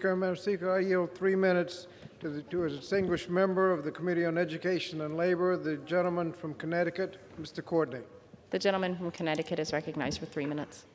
Madam Speaker, I yield 3 minutes to a distinguished member of the Committee on Education and Labor, the gentleman from Connecticut, Mr. Courtney. The gentleman from Connecticut is recognized for 3 minutes.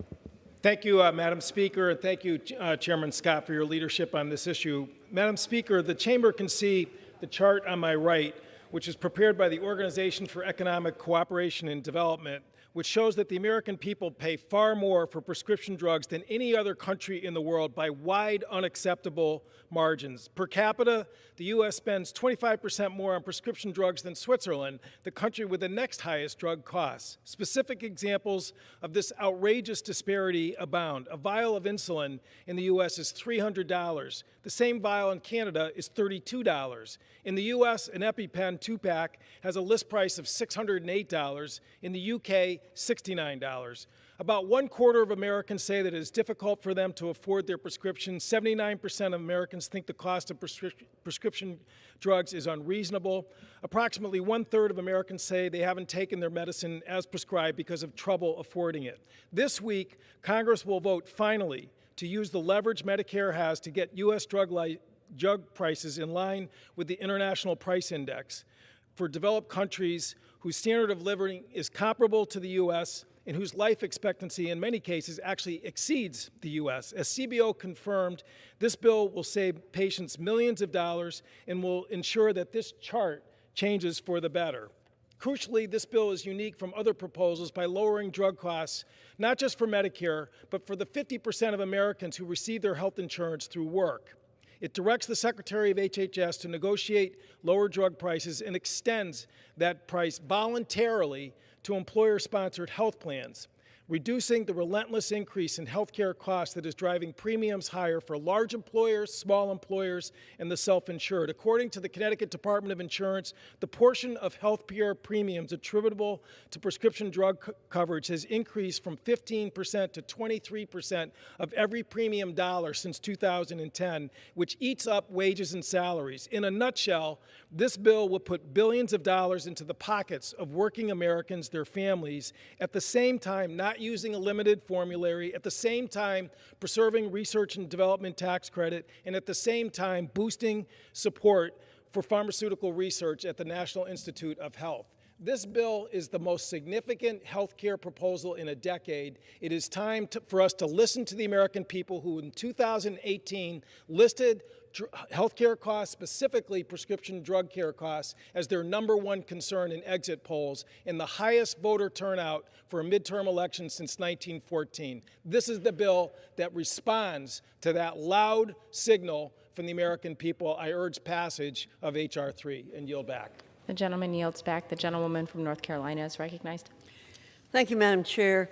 Thank you, Madam Speaker, and thank you, Chairman Scott, for your leadership on this issue. Madam Speaker, the Chamber can see the chart on my right, which is prepared by the Organization for Economic Cooperation and Development, which shows that the American people pay far more for prescription drugs than any other country in the world by wide, unacceptable margins. Per capita, the U.S. spends 25% more on prescription drugs than Switzerland, the country with the next highest drug costs. Specific examples of this outrageous disparity abound. A vial of insulin in the U.S. is $300. The same vial in Canada is $32. In the U.S., an EpiPen 2-pack has a list price of $608. In the U.K., $69. About 1/4 of Americans say that it is difficult for them to afford their prescriptions. 79% of Americans think the cost of prescription drugs is unreasonable. Approximately 1/3 of Americans say they haven't taken their medicine as prescribed because of trouble affording it. This week, Congress will vote finally to use the leverage Medicare has to get U.S. drug prices in line with the International Price Index for developed countries whose standard of living is comparable to the U.S. and whose life expectancy in many cases actually exceeds the U.S. As CBO confirmed, this bill will save patients millions of dollars and will ensure that this chart changes for the better. Crucially, this bill is unique from other proposals by lowering drug costs, not just for Medicare, but for the 50% of Americans who receive their health insurance through work. It directs the Secretary of HHS to negotiate lower drug prices and extends that price voluntarily to employer-sponsored health plans, reducing the relentless increase in health care costs that is driving premiums higher for large employers, small employers, and the self-insured. According to the Connecticut Department of Insurance, the portion of health care premiums attributable to prescription drug coverage has increased from 15% to 23% of every premium dollar since 2010, which eats up wages and salaries. In a nutshell, this bill will put billions of dollars into the pockets of working Americans, their families, at the same time not using a limited formulary, at the same time preserving research and development tax credit, and at the same time boosting support for pharmaceutical research at the National Institute of Health. This bill is the most significant health care proposal in a decade. It is time for us to listen to the American people who in 2018 listed health care costs, specifically prescription drug care costs, as their #1 concern in exit polls and the highest voter turnout for a midterm election since 1914. This is the bill that responds to that loud signal from the American people. I urge passage of H.R. 3 and yield back. The gentleman yields back. The gentlewoman from North Carolina is recognized. Thank you, Madam Chair.